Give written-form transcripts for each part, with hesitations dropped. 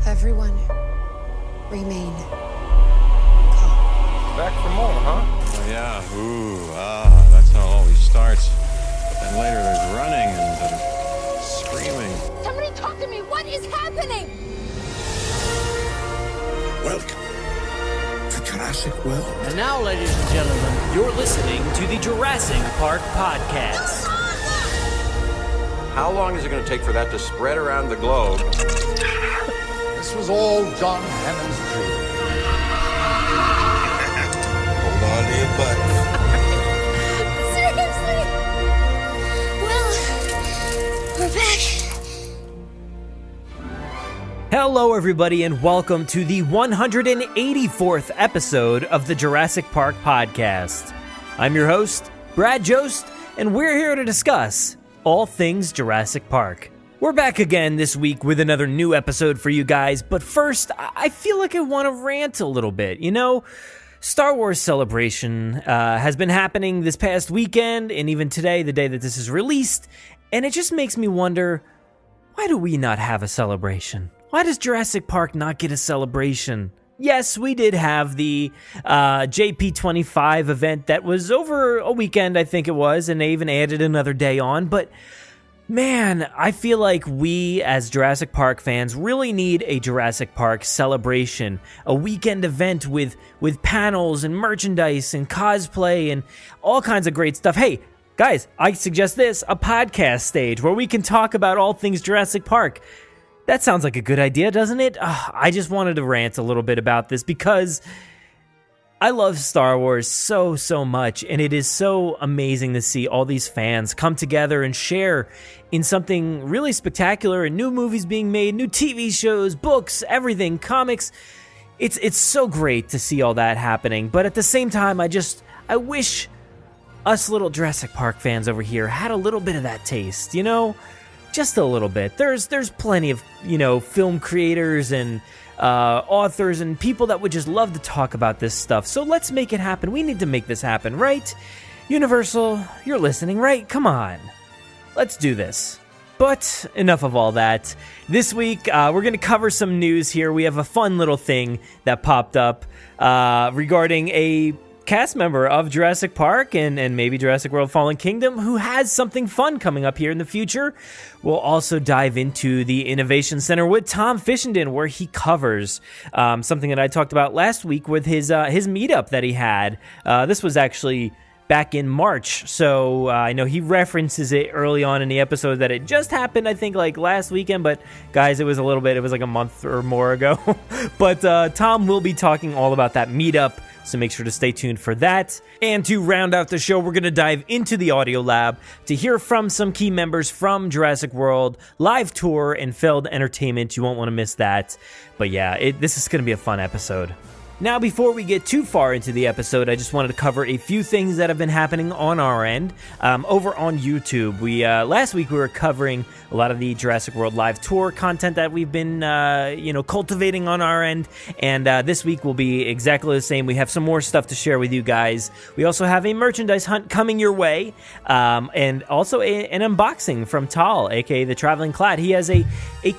Everyone, remain calm. Back for more, huh? Oh, yeah. That's how it always starts. But then later there's running and screaming. Somebody talk to me! What is happening? Welcome to Jurassic World. And now, ladies and gentlemen, you're listening to the Jurassic Park Podcast. How long is it going to take for that to spread around the globe? This was all John Hammond's dream. Hold on to your butts. Seriously? Well, we're back. Hello, everybody, and welcome to the 184th episode of the Jurassic Park Podcast. I'm your host, Brad Jost, and we're here to discuss all things Jurassic Park. We're back again this week with another new episode for you guys, but first, I feel like I want to rant a little bit. You know, Star Wars Celebration has been happening this past weekend, and even today, the day that this is released, and it just makes me wonder, why do we not have a celebration? Why does Jurassic Park not get a celebration? Yes, we did have the JP25 event that was over a weekend, I think it was, and they even added another day on, but man, I feel like we as Jurassic Park fans really need a Jurassic Park celebration, a weekend event with panels and merchandise and cosplay and all kinds of great stuff. Hey, guys, I suggest this, a podcast stage where we can talk about all things Jurassic Park. That sounds like a good idea, doesn't it? I just wanted to rant a little bit about this because I love Star Wars so much, and it is so amazing to see all these fans come together and share in something really spectacular, and new movies being made, new TV shows, books, everything, comics. It's so great to see all that happening, but at the same time, I wish us little Jurassic Park fans over here had a little bit of that taste, you know? Just a little bit. There's plenty of, film creators and authors and people that would just love to talk about this stuff. So let's make it happen. We need to make this happen, right? Universal, you're listening, right? Come on. Let's do this. But enough of all that. This week, we're going to cover some news here. We have a fun little thing that popped up regarding a cast member of Jurassic Park and maybe Jurassic World Fallen Kingdom who has something fun coming up here in the future. We'll also dive into the Innovation Center with Tom Fishenden, where he covers something that I talked about last week with his meetup that he had. This was actually back in March, so I know he references it early on in the episode that it just happened, I think, like last weekend, but guys, it was like a month or more ago. But Tom will be talking all about that meetup, so make sure to stay tuned for that. And to round out the show, we're going to dive into the audio lab to hear from some key members from Jurassic World Live Tour and Feld Entertainment. You won't want to miss that. But yeah, this is going to be a fun episode. Now, before we get too far into the episode, I just wanted to cover a few things that have been happening on our end. Over on YouTube, last week we were covering a lot of the Jurassic World Live Tour content that we've been, cultivating on our end. And this week will be exactly the same. We have some more stuff to share with you guys. We also have a merchandise hunt coming your way, and also an unboxing from Tal, aka the Traveling Clad. He has a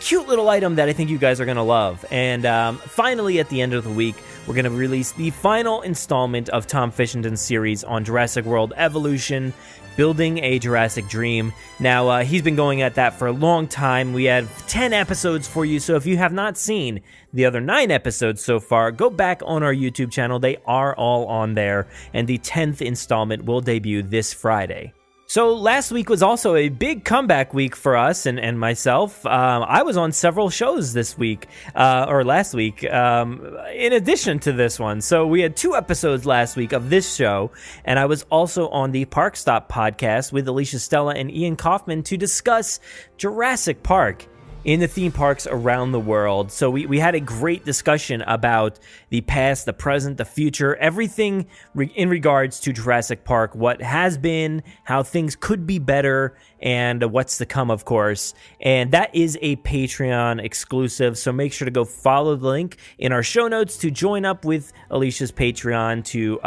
cute little item that I think you guys are going to love. And finally, at the end of the week, we're going to release the final installment of Tom Fishenden's series on Jurassic World Evolution, Building a Jurassic Dream. Now, he's been going at that for a long time. We have 10 episodes for you, so if you have not seen the other 9 episodes so far, go back on our YouTube channel. They are all on there, and the 10th installment will debut this Friday. So last week was also a big comeback week for us and myself. I was on several shows this week, or last week, in addition to this one. So we had 2 episodes last week of this show, and I was also on the Park Stop podcast with Alicia Stella and Ian Kaufman to discuss Jurassic Park in the theme parks around the world. So we had a great discussion about the past, the present, the future, everything in regards to Jurassic Park, what has been, how things could be better, and what's to come, of course. And that is a Patreon exclusive, so make sure to go follow the link in our show notes to join up with Alicia's Patreon to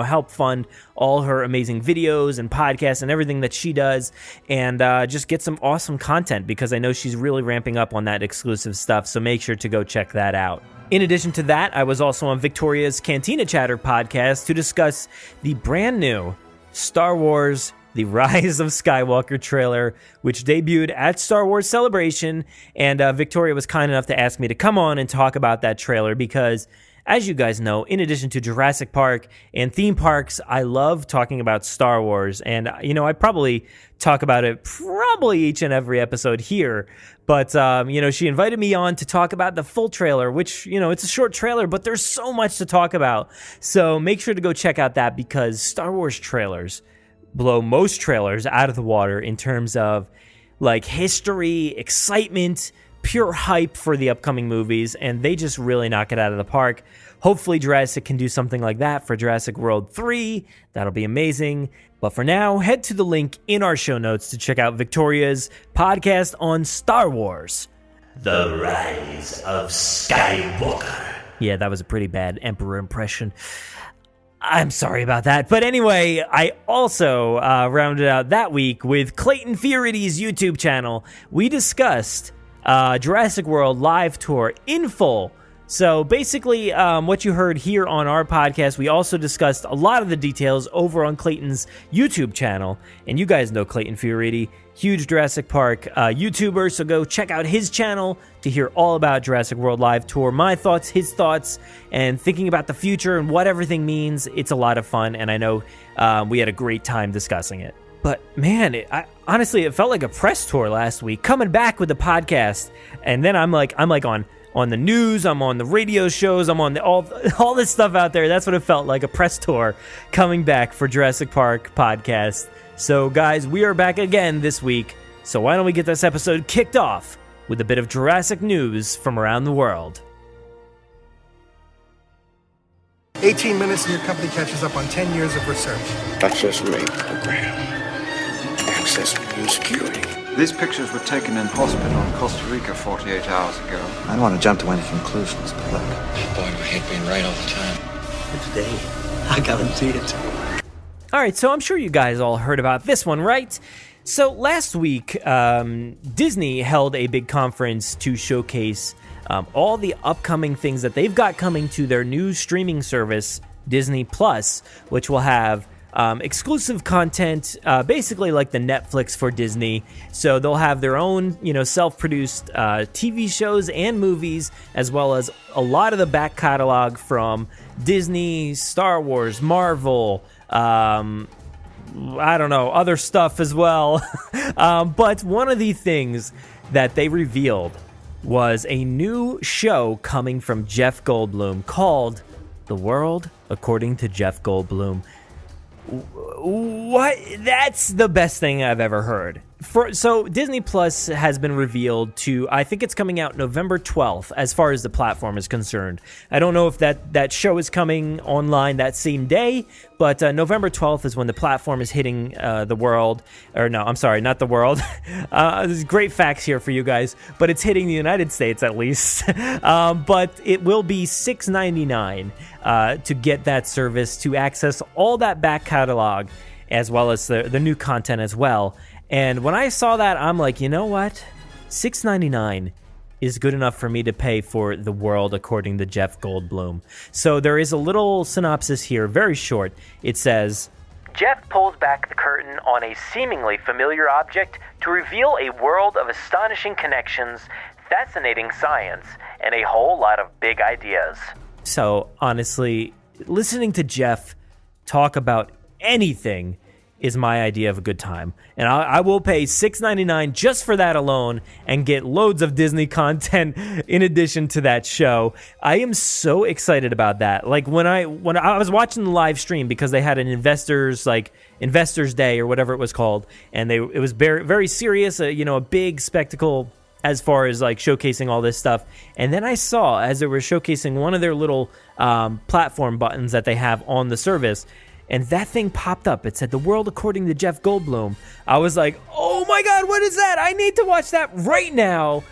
help fund all her amazing videos and podcasts and everything that she does, and just get some awesome content, because I know she's really ramping ramping up on that exclusive stuff, so make sure to go check that out. In addition to that, I was also on Victoria's Cantina Chatter podcast to discuss the brand new Star Wars The Rise of Skywalker trailer, which debuted at Star Wars Celebration, and Victoria was kind enough to ask me to come on and talk about that trailer because, as you guys know, in addition to Jurassic Park and theme parks, I love talking about Star Wars. And, I probably talk about it each and every episode here. But, she invited me on to talk about the full trailer, which, it's a short trailer, but there's so much to talk about. So make sure to go check out that because Star Wars trailers blow most trailers out of the water in terms of, history, excitement, pure hype for the upcoming movies, and they just really knock it out of the park. Hopefully Jurassic can do something like that for Jurassic World 3. That'll be amazing. But for now, head to the link in our show notes to check out Victoria's podcast on Star Wars, The Rise of Skywalker. Yeah, that was a pretty bad Emperor impression. I'm sorry about that. But anyway, I also rounded out that week with Clayton Fiority's YouTube channel. We discussed Jurassic World live tour in full. So basically, what you heard here on our podcast, we also discussed a lot of the details over on Clayton's YouTube channel. And you guys know Clayton Fiority, huge Jurassic Park YouTuber, so go check out his channel to hear all about Jurassic World live tour, my thoughts, his thoughts, and thinking about the future and what everything means. It's a lot of fun, and I know we had a great time discussing it. But man, honestly, it felt like a press tour last week, coming back with the podcast, and then I'm like on the news, I'm on the radio shows, I'm on all this stuff out there. That's what it felt like, a press tour coming back for Jurassic Park Podcast. So guys, we are back again this week, so why don't we get this episode kicked off with a bit of Jurassic news from around the world. 18 minutes and your company catches up on 10 years of research. Access me program. Access me security. These pictures were taken in hospital in Costa Rica 48 hours ago. I don't want to jump to any conclusions, but look. Boy, we hate being right all the time. But today, I guarantee it. All right, so I'm sure you guys all heard about this one, right? So last week, Disney held a big conference to showcase all the upcoming things that they've got coming to their new streaming service, Disney Plus, which will have exclusive content, basically like the Netflix for Disney. So they'll have their own, self-produced TV shows and movies, as well as a lot of the back catalog from Disney, Star Wars, Marvel, I don't know, other stuff as well. But one of the things that they revealed was a new show coming from Jeff Goldblum called The World According to Jeff Goldblum. What? That's the best thing I've ever heard. So Disney Plus has been revealed to, I think it's coming out November 12th as far as the platform is concerned. I don't know if that show is coming online that same day, but November 12th is when the platform is hitting the world. Or no, I'm sorry, not the world. There's great facts here for you guys, but it's hitting the United States at least. But it will be $6.99 to get that service, to access all that back catalog, as well as the new content as well. And when I saw that, I'm like, you know what? $6.99 is good enough for me to pay for The World According to Jeff Goldblum. So there is a little synopsis here, very short. It says, Jeff pulls back the curtain on a seemingly familiar object to reveal a world of astonishing connections, fascinating science, and a whole lot of big ideas. So honestly, listening to Jeff talk about anything is my idea of a good time. And I will pay $6.99 just for that alone and get loads of Disney content in addition to that show. I am so excited about that. Like when I was watching the live stream, because they had an investors day or whatever it was called, and it was very, very serious, a big spectacle as far as like showcasing all this stuff. And then I saw, as they were showcasing one of their little platform buttons that they have on the service, and that thing popped up. It said, The World According to Jeff Goldblum. I was like, oh my God, what is that? I need to watch that right now.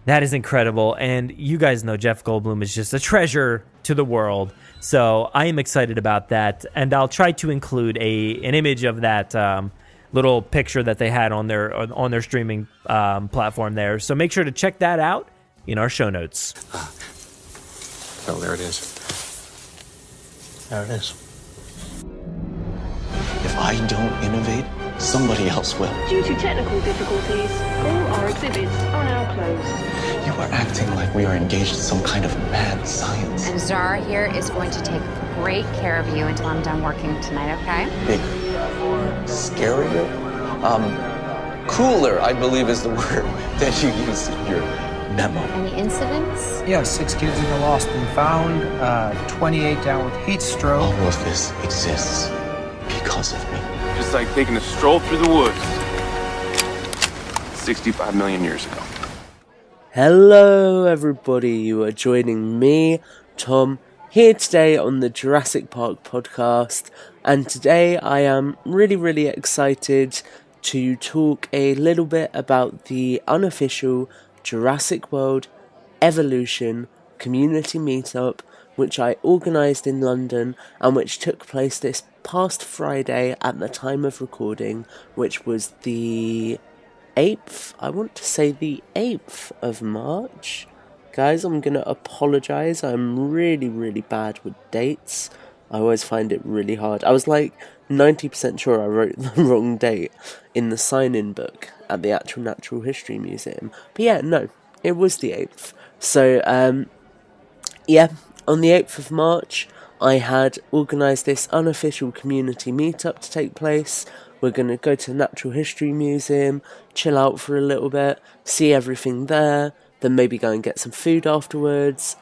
That is incredible. And you guys know Jeff Goldblum is just a treasure to the world. So I am excited about that. And I'll try to include an image of that little picture that they had on their streaming platform there. So make sure to check that out in our show notes. Oh, there it is. There it is. If I don't innovate, somebody else will. Due to technical difficulties, all our exhibits are now closed. You are acting like we are engaged in some kind of mad science. And Zara here is going to take great care of you until I'm done working tonight, okay? Bigger, scarier, cooler, I believe is the word that you used in your memo. Any incidents? Yeah, 6 kids either lost and found, 28 down with heat stroke. All of this exists because of me. Just like taking a stroll through the woods 65 million years ago. Hello everybody, you are joining me, Tom, here today on the Jurassic Park Podcast, and today I am really excited to talk a little bit about the unofficial Jurassic World Evolution community meetup, which I organised in London and which took place this past Friday at the time of recording, which was the 8th, I want to say the 8th of March. Guys, I'm going to apologise, I'm really bad with dates. I always find it really hard. I was like 90% sure I wrote the wrong date in the sign-in book at the actual Natural History Museum. But yeah, no, it was the 8th. So, yeah, on the 8th of March, I had organised this unofficial community meetup to take place. We're going to go to the Natural History Museum, chill out for a little bit, see everything there, then maybe go and get some food afterwards,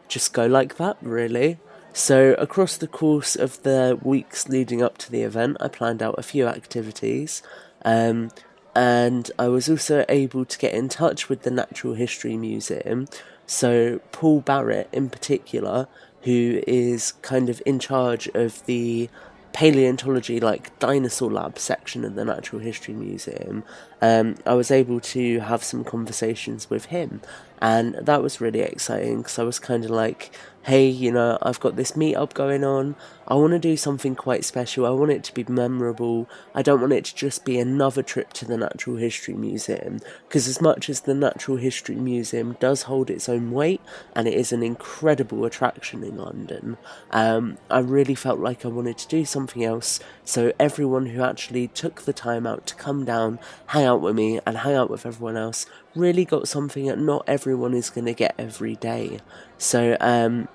just go like that, really. So across the course of the weeks leading up to the event, I planned out a few activities, and I was also able to get in touch with the Natural History Museum. So Paul Barrett in particular, who is kind of in charge of the paleontology, like dinosaur lab section of the Natural History Museum, I was able to have some conversations with him, and that was really exciting because I was kind of like, hey, you know, I've got this meetup going on, I want to do something quite special, I want it to be memorable, I don't want it to just be another trip to the Natural History Museum, because as much as the Natural History Museum does hold its own weight, and it is an incredible attraction in London, I really felt like I wanted to do something else, so everyone who actually took the time out to come down, hang out with me, and hang out with everyone else, really got something that not everyone is going to get every day. So, there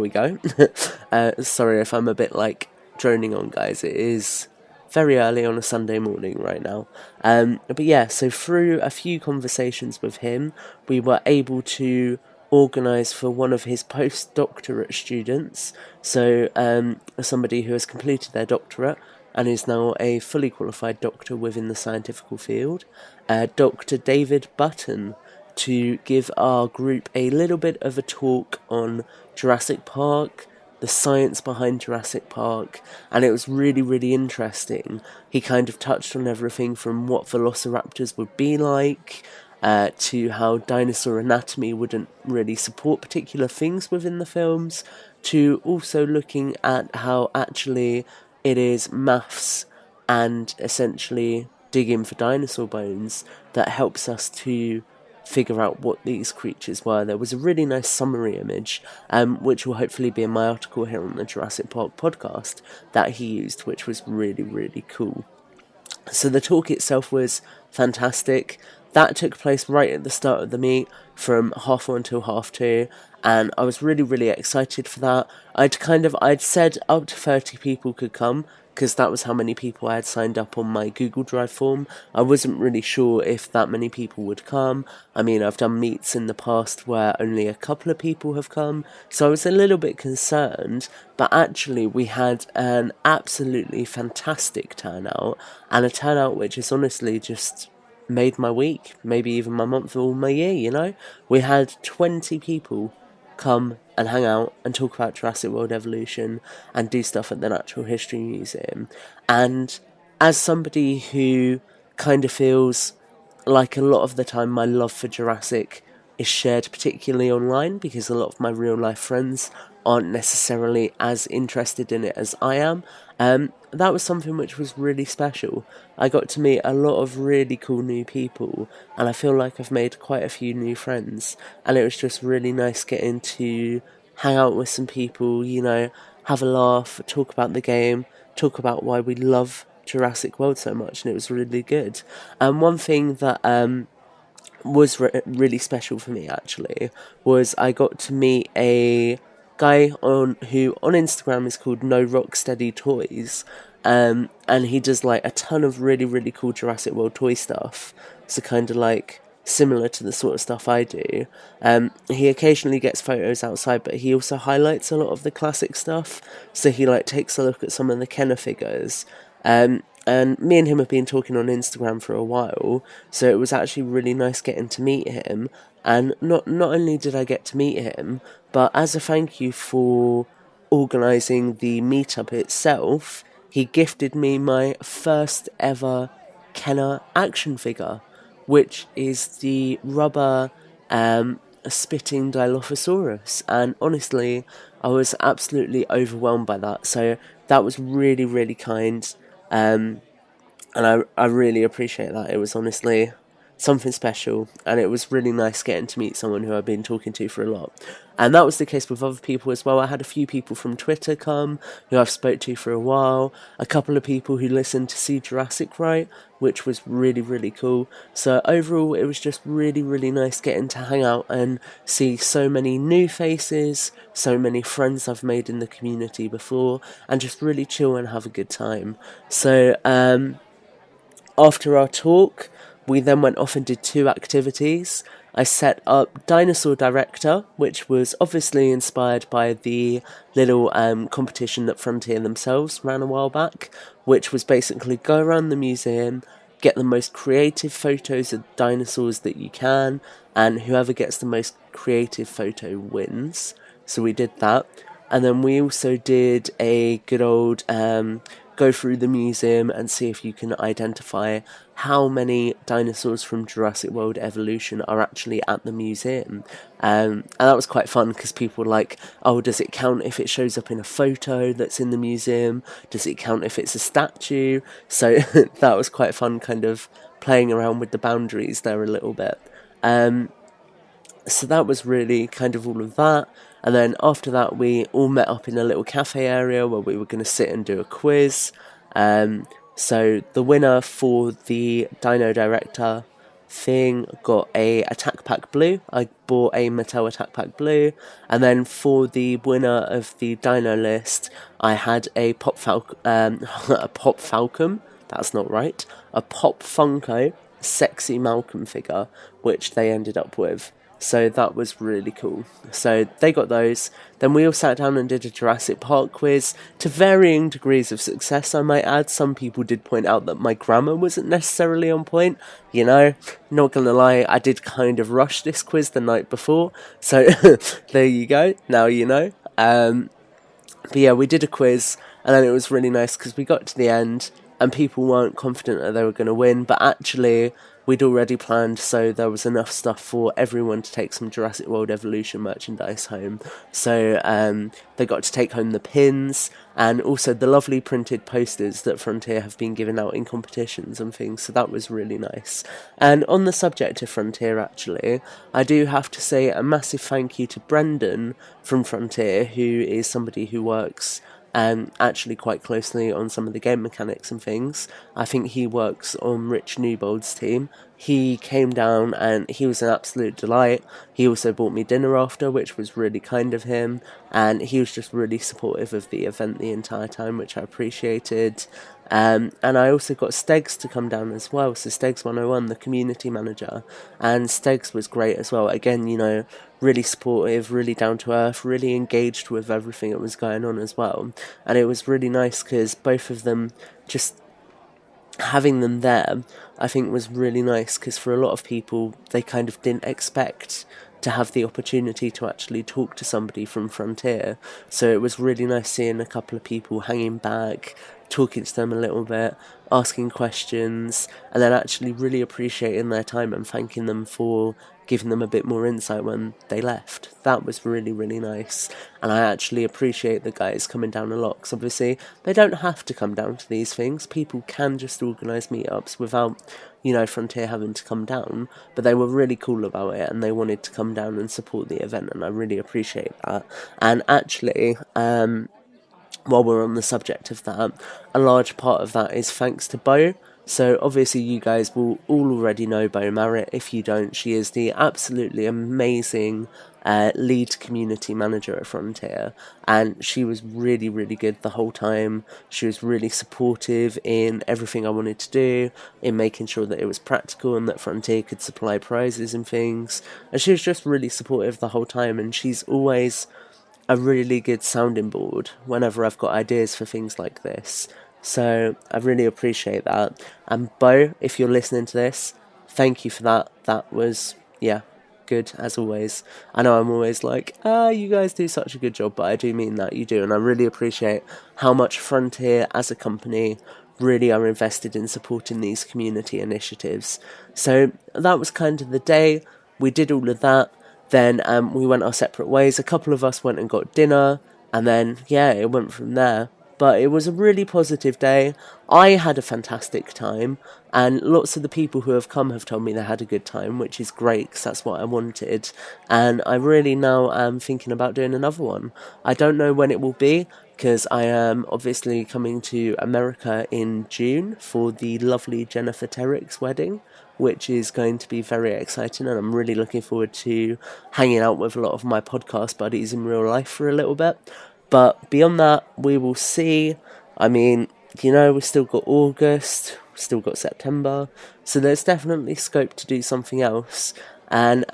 we go. Sorry if I'm a bit like droning on, guys, it is very early on a Sunday morning right now. But yeah, so through a few conversations with him, we were able to organise for one of his postdoctorate students, so somebody who has completed their doctorate and is now a fully qualified doctor within the scientific field, Dr. David Button, to give our group a little bit of a talk on Jurassic Park, the science behind Jurassic Park, and it was really interesting. He kind of touched on everything from what velociraptors would be like, to how dinosaur anatomy wouldn't really support particular things within the films, to also looking at how actually it is maths and essentially digging for dinosaur bones that helps us to figure out what these creatures were. There was a really nice summary image, which will hopefully be in my article here on the Jurassic Park podcast, that he used, which was really cool. So the talk itself was fantastic. That took place right at the start of the meet, from 1:30 until 2:30, and I was really excited for that. I'd said up to 30 people could come, because that was how many people I had signed up on my Google Drive form. I wasn't really sure if that many people would come. I mean, I've done meets in the past where only a couple of people have come, so I was a little bit concerned, but actually we had an absolutely fantastic turnout, and a turnout which has honestly just made my week, maybe even my month or my year, you know? We had 20 people come and hang out and talk about Jurassic World Evolution and do stuff at the Natural History Museum. And as somebody who kind of feels like a lot of the time my love for Jurassic is shared particularly online, because a lot of my real life friends aren't necessarily as interested in it as I am. That was something which was really special. I got to meet a lot of really cool new people, and I feel like I've made quite a few new friends, and it was just really nice getting to hang out with some people, you know, have a laugh, talk about the game, talk about why we love Jurassic World so much, and it was really good. And one thing that was really special for me, actually, was I got to meet a guy who on Instagram is called No Rocksteady Toys, and he does like a ton of really, really cool Jurassic World toy stuff, so kind of like similar to the sort of stuff I do. He occasionally gets photos outside, but he also highlights a lot of the classic stuff, so he like takes a look at some of the Kenner figures, and me and him have been talking on Instagram for a while, so it was actually really nice getting to meet him. And not only did I get to meet him, but as a thank you for organising the meetup itself, he gifted me my first ever Kenner action figure, which is the rubber spitting Dilophosaurus. And honestly, I was absolutely overwhelmed by that, so that was really, really kind. And I really appreciate that. It was honestly something special, and it was really nice getting to meet someone who I've been talking to for a lot. And that was the case with other people as well. I had a few people from Twitter come, who I've spoke to for a while, a couple of people who listened to See Jurassic Right, which was really, really cool. So overall, it was just really, really nice getting to hang out and see so many new faces, so many friends I've made in the community before, and just really chill and have a good time. So after our talk, we then went off and did 2 activities. I set up Dinosaur Director, which was obviously inspired by the little competition that Frontier themselves ran a while back, which was basically go around the museum, get the most creative photos of dinosaurs that you can, and whoever gets the most creative photo wins. So we did that. And then we also did a good old go through the museum and see if you can identify how many dinosaurs from Jurassic World Evolution are actually at the museum. And that was quite fun, because people were like, oh, does it count if it shows up in a photo that's in the museum? Does it count if it's a statue? So that was quite fun, kind of playing around with the boundaries there a little bit. So that was really kind of all of that. And then after that, we all met up in a little cafe area where we were going to sit and do a quiz. So the winner for the Dino Director thing got a Attack Pack Blue. I bought a Mattel Attack Pack Blue. And then for the winner of the Dino list, I had a Pop Falcon. That's not right. A Pop Funko Sexy Malcolm figure, which they ended up with. So that was really cool. So they got those. Then we all sat down and did a Jurassic Park quiz, to varying degrees of success, I might add. Some people did point out that my grammar wasn't necessarily on point. You know, not gonna lie, I did kind of rush this quiz the night before. So there you go, now you know. But yeah, we did a quiz, and then it was really nice because we got to the end and people weren't confident that they were going to win, but actually we'd already planned, so there was enough stuff for everyone to take some Jurassic World Evolution merchandise home. So they got to take home the pins and also the lovely printed posters that Frontier have been giving out in competitions and things, so that was really nice. And on the subject of Frontier, actually, I do have to say a massive thank you to Brendan from Frontier, who is somebody who works actually quite closely on some of the game mechanics and things. I think he works on Rich Newbold's team. He came down and he was an absolute delight. He also bought me dinner after, which was really kind of him, and he was just really supportive of the event the entire time, which I appreciated. And I also got Stegs to come down as well, so Stegs 101, the community manager, and Stegs was great as well. Again, you know, really supportive, really down to earth, really engaged with everything that was going on as well. And it was really nice because both of them, just having them there, I think was really nice, because for a lot of people, they kind of didn't expect to have the opportunity to actually talk to somebody from Frontier. So it was really nice seeing a couple of people hanging back, talking to them a little bit, asking questions, and then actually really appreciating their time and thanking them for giving them a bit more insight when they left. That was really, really nice. And I actually appreciate the guys coming down a lot, because obviously they don't have to come down to these things. People can just organise meetups without, you know, Frontier having to come down, but they were really cool about it and they wanted to come down and support the event, and I really appreciate that. And actually, while we're on the subject of that, a large part of that is thanks to Bo. So obviously you guys will all already know Bo Merritt. If you don't, she is the absolutely amazing lead community manager at Frontier, and she was really, really good the whole time. She was really supportive in everything I wanted to do, in making sure that it was practical and that Frontier could supply prizes and things, and she was just really supportive the whole time, and she's always a really good sounding board whenever I've got ideas for things like this. So I really appreciate that. And Bo, if you're listening to this, thank you for that. That was, good as always. I know I'm always like, you guys do such a good job, but I do mean that, you do. And I really appreciate how much Frontier as a company really are invested in supporting these community initiatives. So that was kind of the day. We did all of that. Then we went our separate ways. A couple of us went and got dinner, and then, it went from there. But it was a really positive day. I had a fantastic time, and lots of the people who have come have told me they had a good time, which is great, because that's what I wanted. And I really now am thinking about doing another one. I don't know when it will be, because I am obviously coming to America in June for the lovely Jennifer Terrick's wedding, which is going to be very exciting, and I'm really looking forward to hanging out with a lot of my podcast buddies in real life for a little bit. But beyond that, we will see. I mean, we've still got August, we've still got September, so there's definitely scope to do something else. And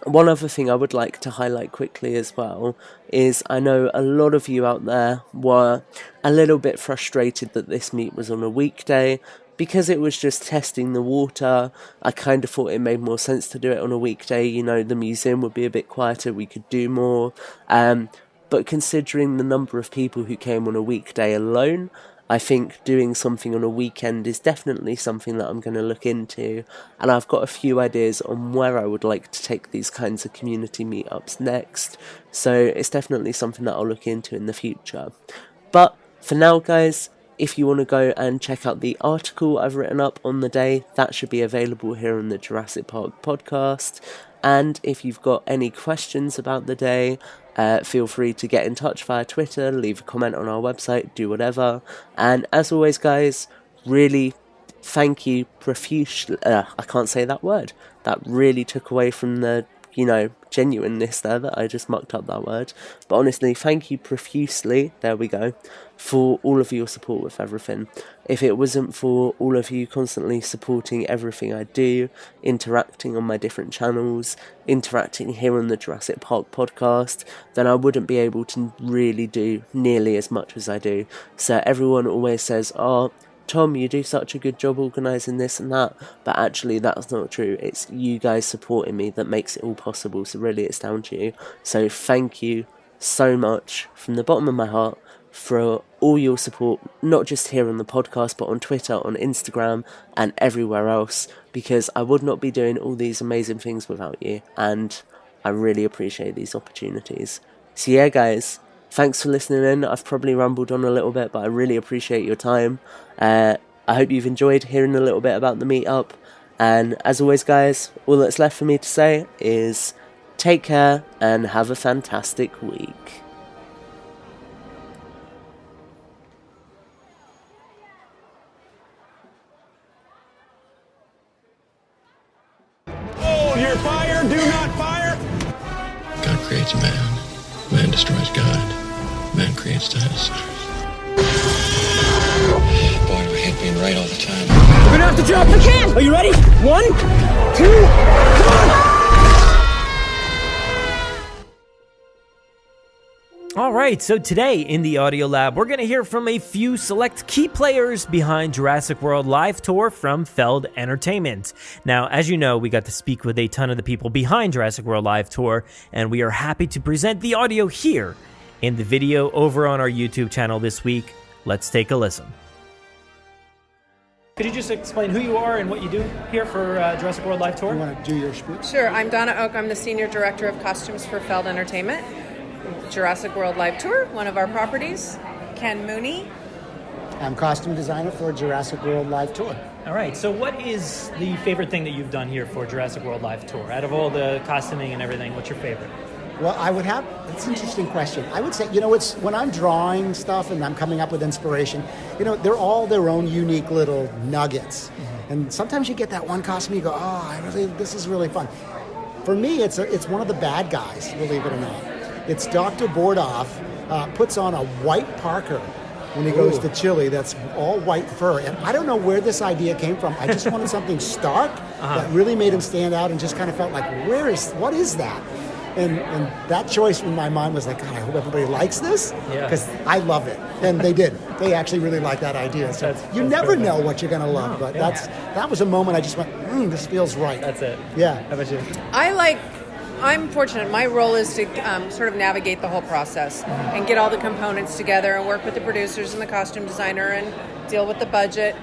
one other thing I would like to highlight quickly as well is I know a lot of you out there were a little bit frustrated that this meet was on a weekday. Because it was just testing the water, I kind of thought it made more sense to do it on a weekday. The museum would be a bit quieter, we could do more. But considering the number of people who came on a weekday alone, I think doing something on a weekend is definitely something that I'm going to look into. And I've got a few ideas on where I would like to take these kinds of community meetups next. So it's definitely something that I'll look into in the future. But for now, guys, if you want to go and check out the article I've written up on the day, that should be available here on the Jurassic Park podcast. And if you've got any questions about the day, feel free to get in touch via Twitter, leave a comment on our website, do whatever. And as always, guys, really thank you profusely. I can't say that word. That really took away from the, genuineness there that I just mucked up that word. But honestly, thank you profusely, there we go, for all of your support with everything. If it wasn't for all of you constantly supporting everything I do, interacting on my different channels, interacting here on the Jurassic Park podcast, then I wouldn't be able to really do nearly as much as I do. So everyone always says, Tom, you do such a good job organising this and that, but actually that's not true. It's you guys supporting me that makes it all possible, so really it's down to you. So thank you so much from the bottom of my heart for all your support, not just here on the podcast, but on Twitter, on Instagram, and everywhere else, because I would not be doing all these amazing things without you, and I really appreciate these opportunities. So yeah, guys, thanks for listening in. I've probably rambled on a little bit, but I really appreciate your time. I hope you've enjoyed hearing a little bit about the meetup. And as always, guys, all that's left for me to say is take care and have a fantastic week. Hold your fire! Do not fire! God creates man. Man destroys God. Man creates dinosaurs. Boy, I hate being right all the time. We're gonna have to drop the can! Are you ready? 1, 2, come on! All right, so today in the Audio Lab, we're going to hear from a few select key players behind Jurassic World Live Tour from Feld Entertainment. Now, as you know, we got to speak with a ton of the people behind Jurassic World Live Tour, and we are happy to present the audio here in the video over on our YouTube channel this week. Let's take a listen. Could you just explain who you are and what you do here for Jurassic World Live Tour? You want to do your speech? Sure, I'm Donna Oak. I'm the Senior Director of Costumes for Feld Entertainment. Jurassic World Live Tour, one of our properties. Ken Mooney. I'm costume designer for Jurassic World Live Tour. All right, so what is the favorite thing that you've done here for Jurassic World Live Tour? Out of all the costuming and everything, what's your favorite? Well, it's an interesting question. I would say, it's when I'm drawing stuff and I'm coming up with inspiration, they're all their own unique little nuggets. Mm-hmm. And sometimes you get that one costume, you go, this is really fun. For me, it's one of the bad guys, believe it or not. It's Dr. Bordoff puts on a white Parker when he goes to Chile that's all white fur. And I don't know where this idea came from. I just wanted something stark that really made him stand out and just kind of felt like, what is that? And that choice in my mind was like, God, I hope everybody likes this, because I love it. And they did. They actually really like that idea. So you never know what you're going to love, but that was a moment I just went, this feels right. That's it. Yeah. How about you? I'm fortunate. My role is to sort of navigate the whole process and get all the components together and work with the producers and the costume designer and deal with the budget.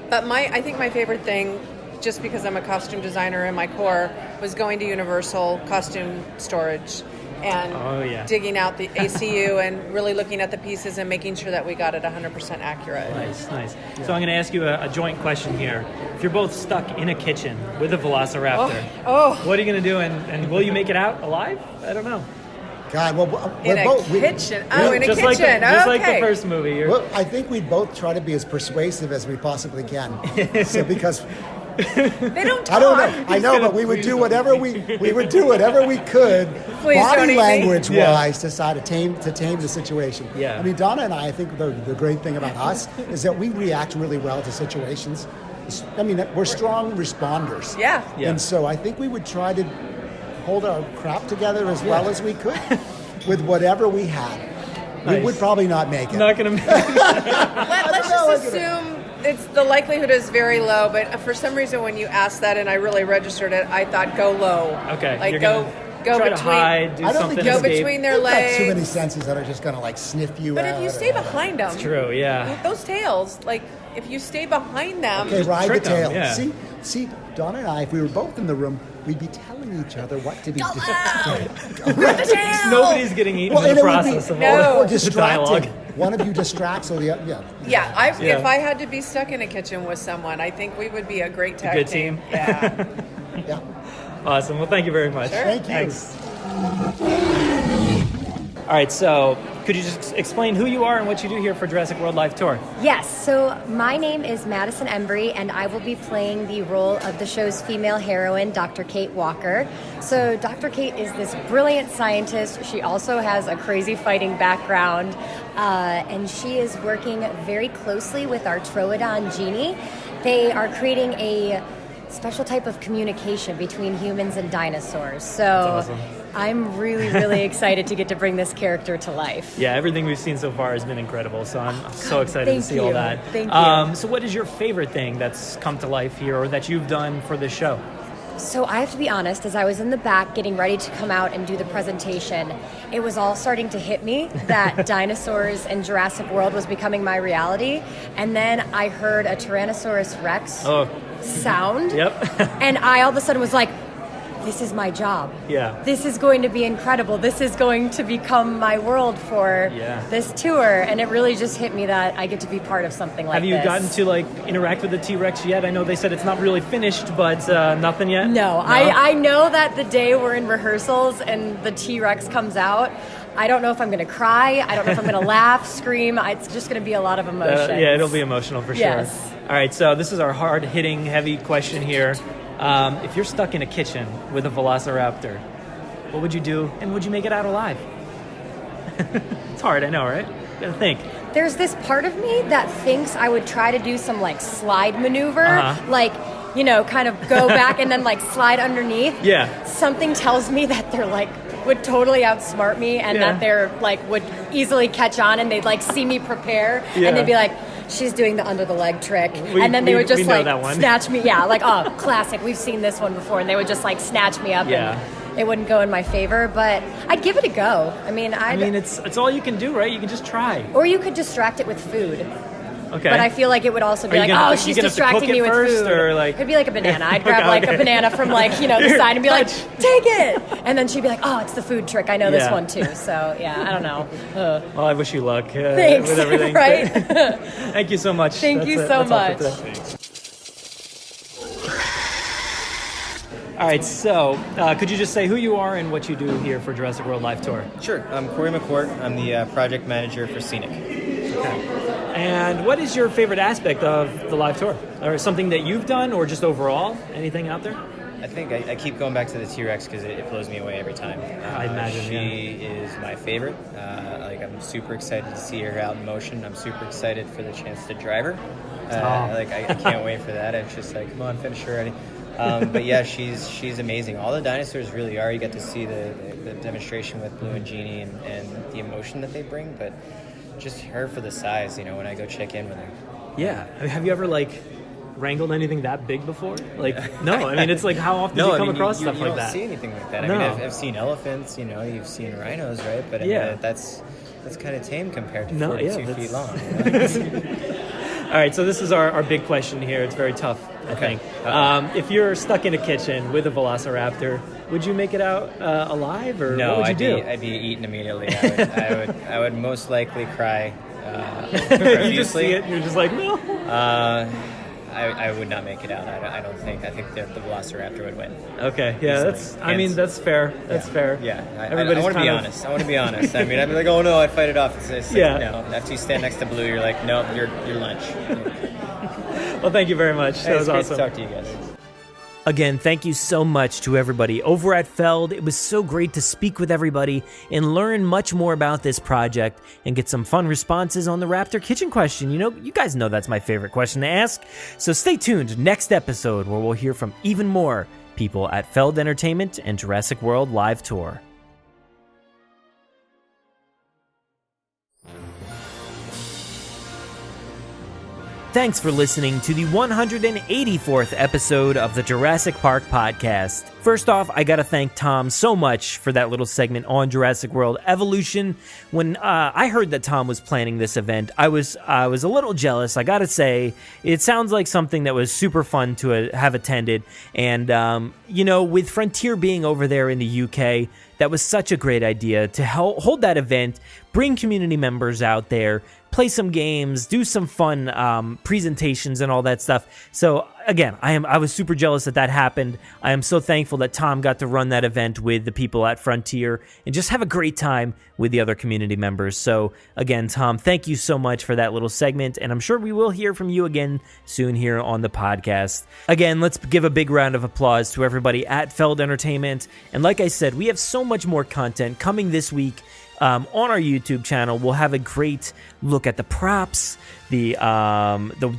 But I think my favorite thing, just because I'm a costume designer in my core, was going to Universal costume storage and digging out the ACU and really looking at the pieces and making sure that we got it 100% accurate. Nice. Yeah. So I'm going to ask you a joint question here. If you're both stuck in a kitchen with a velociraptor, what are you going to do, and will you make it out alive? I don't know. God, in a kitchen. Just like the first movie. Well, I think we'd both try to be as persuasive as we possibly can. Because they don't talk. I don't know. I know, but we would do whatever we could, body language wise, to try to tame the situation. Yeah. I mean, Donna and I think the great thing about us is that we react really well to situations. I mean, we're strong responders. Yeah. And so I think we would try to hold our crap together as well as we could with whatever we had. Nice. We would probably not make it. Not going to make it. Let's just assume the likelihood is very low, but for some reason when you asked that and I really registered it, I thought go low. Okay. Like go between, to hide, do something. Go between their legs. Got too many senses that are just going to sniff you but out. But if you stay behind them. It's true, yeah. Those tails, if you stay behind them. Okay, ride the tail. Yeah. See, Donna and I, if we were both in the room, we'd be telling each other what to be doing. the tail! Nobody's getting eaten in the process of all the dialogue. One of you distracts, or the other. If I had to be stuck in a kitchen with someone, I think we would be a great tag good team. Yeah. Yeah. Awesome. Well, thank you very much. Sure. Thank you. Thanks. All right, so could you just explain who you are and what you do here for Jurassic World Live Tour? Yes, so my name is Madison Embry, and I will be playing the role of the show's female heroine, Dr. Kate Walker. So Dr. Kate is this brilliant scientist. She also has a crazy fighting background, and she is working very closely with our Troodon genie. They are creating a special type of communication between humans and dinosaurs. So that's awesome. I'm really, really excited to get to bring this character to life. Yeah, everything we've seen so far has been incredible, so I'm so excited to see all that. Thank you. So what is your favorite thing that's come to life here or that you've done for this show? So I have to be honest, as I was in the back getting ready to come out and do the presentation, it was all starting to hit me that dinosaurs and Jurassic World was becoming my reality. And then I heard a Tyrannosaurus Rex sound. Yep. And I all of a sudden was like, this is my job. Yeah. This is going to be incredible. This is going to become my world for this tour. And it really just hit me that I get to be part of something like this. Have you gotten to interact with the T-Rex yet? I know they said it's not really finished, but nothing yet? No. I know that the day we're in rehearsals and the T-Rex comes out, I don't know if I'm going to cry. I don't know if I'm going to laugh, scream. It's just going to be a lot of emotion. Yeah, it'll be emotional for sure. Yes. All right, so this is our hard-hitting, heavy question here. If you're stuck in a kitchen with a velociraptor, what would you do, and would you make it out alive? It's hard, I know, right? You gotta think. There's this part of me that thinks I would try to do some slide maneuver, kind of go back and then slide underneath. Yeah. Something tells me that they're would totally outsmart me, and that they're like would easily catch on, and they'd like see me prepare, and they'd be like, she's doing the under the leg trick, and then they would just like snatch me. Yeah, like, oh, classic. We've seen this one before, and they would just like snatch me up, and it wouldn't go in my favor, but I'd give it a go. I mean, it's all you can do, right? You can just try. Or you could distract it with food. Okay. But I feel like it would also be like, oh, she's distracting me with food. Or like... It'd be like a banana. I'd grab like a banana from like, the side and be like, take it. And then she'd be like, oh, it's the food trick. I know this one too. So I don't know. Well, I wish you luck Thanks, with everything. Right? Thank you so much. Thank you so much. All right, so could you just say who you are and what you do here for Jurassic World Live Tour? Sure. I'm Corey McCourt. I'm the project manager for Scenic. Okay. And what is your favorite aspect of the live tour? Or something that you've done, or just overall? Anything out there? I think I keep going back to the T-Rex because it blows me away every time. I imagine, She is my favorite. I'm super excited to see her out in motion. I'm super excited for the chance to drive her. I can't wait for that. It's just like, come on, finish her already. But yeah, she's amazing. All the dinosaurs really are. You get to see the demonstration with Blue and Jeannie and the emotion that they bring, but just her for the size, when I go check in with her. Yeah. Have you ever wrangled anything that big before? No. I mean, it's like, how often do you come across stuff like that? You don't see anything like that. No. I mean, I've seen elephants, you've seen rhinos, right? But I mean, that's kind of tame compared to 42 feet long. All right, so this is our big question here. It's very tough, I think. If you're stuck in a kitchen with a velociraptor, would you make it out alive, or no, what would you do? I'd be eaten immediately. I would most likely cry. You just see it, and you're just like, no. I would not make it out. I don't think. I think the velociraptor would win. Okay, yeah, that's fair. That's fair. Yeah, I want to be honest. I want to be honest. I mean, I'd be like, oh no, I'd fight it off. It's no. After you stand next to Blue, you're like, nope, you're lunch. Well, thank you very much. That was awesome. Great to talk to you guys. Again, thank you so much to everybody over at Feld. It was so great to speak with everybody and learn much more about this project and get some fun responses on the Raptor Kitchen question. You guys know that's my favorite question to ask. So stay tuned next episode where we'll hear from even more people at Feld Entertainment and Jurassic World Live Tour. Thanks for listening to the 184th episode of the Jurassic Park Podcast. First off, I gotta thank Tom so much for that little segment on Jurassic World Evolution. When I heard that Tom was planning this event, I was a little jealous. I gotta say, it sounds like something that was super fun to have attended. And, with Frontier being over there in the UK, that was such a great idea to hold that event, bring community members out there, play some games, do some fun presentations and all that stuff. So again, I was super jealous that happened. I am so thankful that Tom got to run that event with the people at Frontier and just have a great time with the other community members. So again, Tom, thank you so much for that little segment, and I'm sure we will hear from you again soon here on the podcast. Again, let's give a big round of applause to everybody at Feld Entertainment. And like I said, we have so much more content coming this week. On our YouTube channel, we'll have a great look at the props, the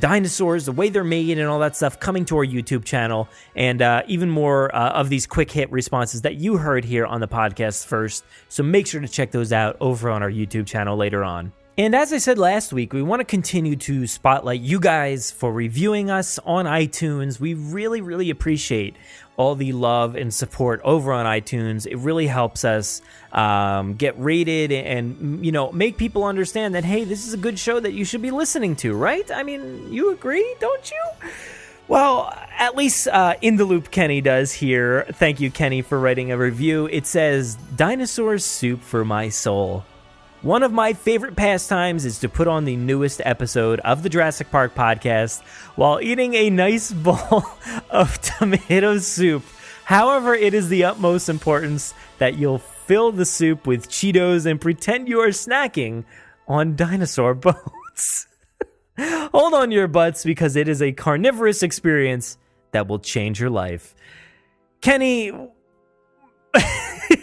dinosaurs, the way they're made, and all that stuff coming to our YouTube channel, and even more of these quick hit responses that you heard here on the podcast first. So make sure to check those out over on our YouTube channel later on. And as I said last week, we want to continue to spotlight you guys for reviewing us on iTunes. We really, really appreciate all the love and support over on iTunes. It really helps us get rated and, make people understand that, hey, this is a good show that you should be listening to, right? I mean, you agree, don't you? Well, at least In the Loop Kenny does here. Thank you, Kenny, for writing a review. It says, "Dinosaur soup for my soul. One of my favorite pastimes is to put on the newest episode of the Jurassic Park podcast while eating a nice bowl of tomato soup. However, it is the utmost importance that you'll fill the soup with Cheetos and pretend you are snacking on dinosaur bones. Hold on to your butts because it is a carnivorous experience that will change your life." Kenny,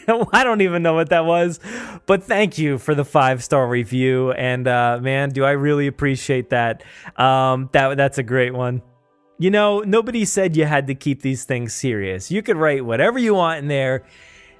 I don't even know what that was, but thank you for the 5-star review, and man, do I really appreciate that. That's a great one. Nobody said you had to keep these things serious. You could write whatever you want in there.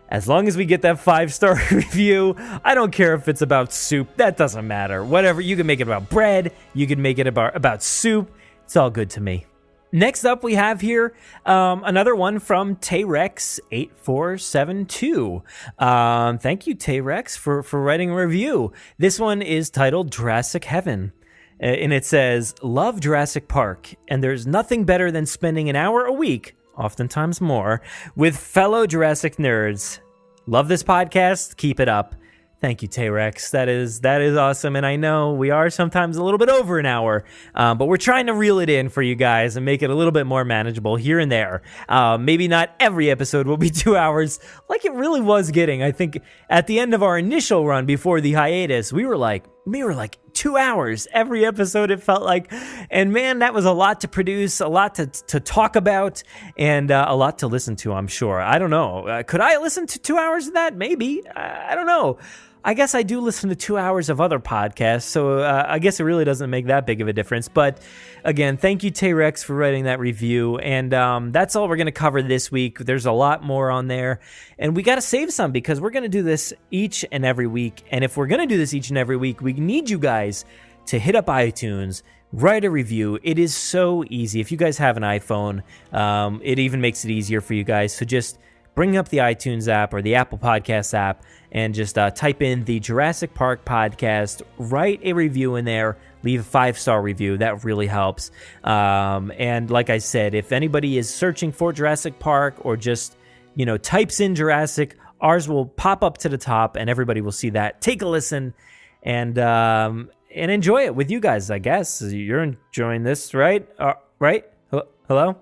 As long as we get that 5-star review, I don't care if it's about soup. That doesn't matter. Whatever. You can make it about bread. You can make it about soup. It's all good to me. Next up, we have here another one from Tayrex8472. Thank you, Tayrex, for writing a review. This one is titled Jurassic Heaven. And it says, love Jurassic Park, and there's nothing better than spending an hour a week, oftentimes more, with fellow Jurassic nerds. Love this podcast. Keep it up. Thank you, Tayrex. That is awesome. And I know we are sometimes a little bit over an hour, but we're trying to reel it in for you guys and make it a little bit more manageable here and there. Maybe not every episode will be 2 hours like it really was getting. I think at the end of our initial run before the hiatus, we were like 2 hours every episode, it felt like. And man, that was a lot to produce, a lot to talk about, and a lot to listen to, I'm sure. I don't know. Could I listen to 2 hours of that? Maybe. I don't know. I guess I do listen to 2 hours of other podcasts, so I guess it really doesn't make that big of a difference. But again, thank you, Tayrex, for writing that review. And that's all we're going to cover this week. There's a lot more on there. And we got to save some because we're going to do this each and every week. And if we're going to do this each and every week, we need you guys to hit up iTunes, write a review. It is so easy. If you guys have an iPhone, it even makes it easier for you guys. So just bring up the iTunes app or the Apple Podcast app and just type in the Jurassic Park Podcast, write a review in there, leave a 5-star review. That really helps. And like I said, if anybody is searching for Jurassic Park or just, types in Jurassic, ours will pop up to the top and everybody will see that. Take a listen and enjoy it with you guys, I guess. You're enjoying this, right? Right? Hello?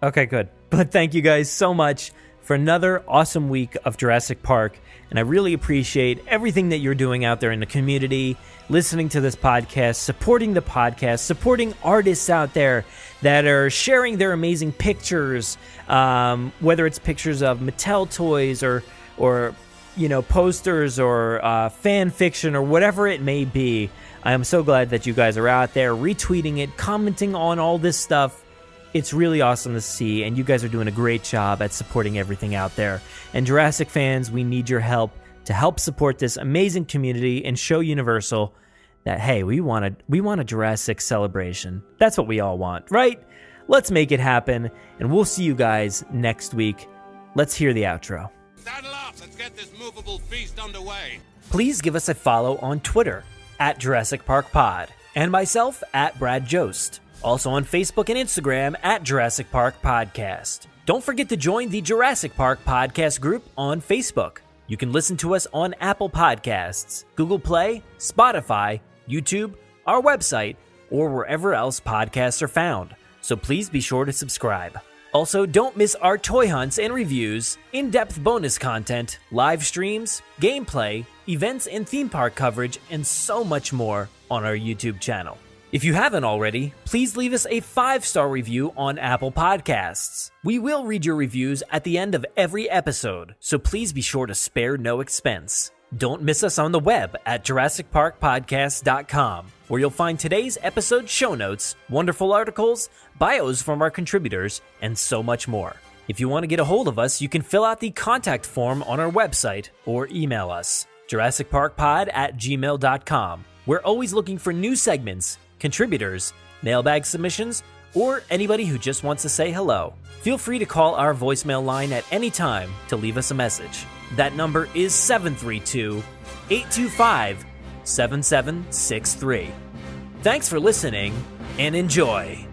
Okay, good. But thank you guys so much for another awesome week of Jurassic Park. And I really appreciate everything that you're doing out there in the community, listening to this podcast, supporting the podcast, supporting artists out there that are sharing their amazing pictures, whether it's pictures of Mattel toys or posters or fan fiction or whatever it may be. I am so glad that you guys are out there retweeting it, commenting on all this stuff. It's really awesome to see, and you guys are doing a great job at supporting everything out there. And Jurassic fans, we need your help to help support this amazing community and show Universal that, hey, we want a Jurassic celebration. That's what we all want, right? Let's make it happen, and we'll see you guys next week. Let's hear the outro. Saddle up, let's get this movable feast underway. Please give us a follow on Twitter at Jurassic Park Pod, and myself at Brad Jost. Also on Facebook and Instagram at Jurassic Park Podcast. Don't forget to join the Jurassic Park Podcast group on Facebook. You can listen to us on Apple Podcasts, Google Play, Spotify, YouTube, our website, or wherever else podcasts are found. So please be sure to subscribe. Also, don't miss our toy hunts and reviews, in-depth bonus content, live streams, gameplay, events and theme park coverage, and so much more on our YouTube channel. If you haven't already, please leave us a 5-star review on Apple Podcasts. We will read your reviews at the end of every episode, so please be sure to spare no expense. Don't miss us on the web at JurassicParkPodcast.com, where you'll find today's episode show notes, wonderful articles, bios from our contributors, and so much more. If you want to get a hold of us, you can fill out the contact form on our website or email us, JurassicParkPod@gmail.com. We're always looking for new segments, contributors, mailbag submissions, or anybody who just wants to say hello. Feel free to call our voicemail line at any time to leave us a message. That number is 732-825-7763. Thanks for listening, and enjoy.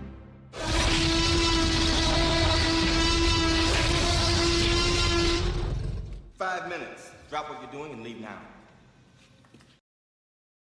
5 minutes. Drop what you're doing and leave now.